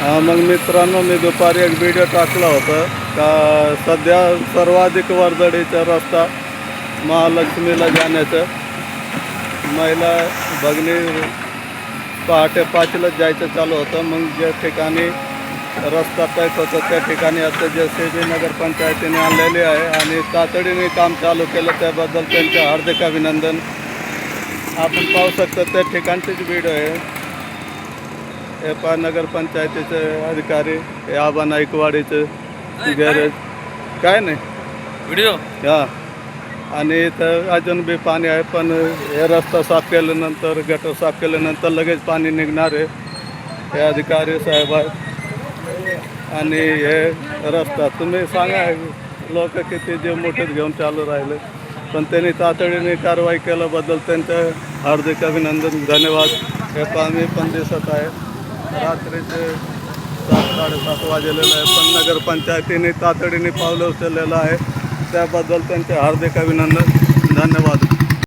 मग मित्रांनो, मी दुपारी एक व्हिडिओ टाकला होता का सध्या सर्वाधिक वर्दळीचा रस्ता महालक्ष्मीला जाण्याचं. महिला भगिनी पहाटे 5लाच जायचं चालू होतं. मग ज्या ठिकाणी रस्ता पॅक होता त्या ठिकाणी आता JCB नगरपंचायतीने आणलेली आहे आणि तातडीने काम चालू केलं, त्याबद्दल त्यांचं हार्दिक अभिनंदन. आपण पाहू शकता त्या ठिकाणचीच व्हिडिओ आहे. हे पहा नगरपंचायतीचे अधिकारी, हे आबा नाईकवाडीचं गॅरेज काय नाही व्हिडिओ हां. आणि इथं अजून बी पाणी आहे, पण हे रस्ता साफ केल्यानंतर, गटर साफ केल्यानंतर लगेच पाणी निघणार आहे. हे अधिकारी साहेब आहेत. आणि हे रस्ता तुम्ही सांगा, लोक किती जीव मोठेच घेऊन चालू राहिले, पण त्यांनी तातडीने कारवाई केल्याबद्दल त्यांचं हार्दिक अभिनंदन, धन्यवाद. हे पाणी पण दिसत आहे. रात्रीचे 7-7:30 वाजलेलं आहे, पण नगरपंचायतीने तातडीने पावलं उचललेलं आहे, त्याबद्दल त्यांचे हार्दिक अभिनंदन, धन्यवाद.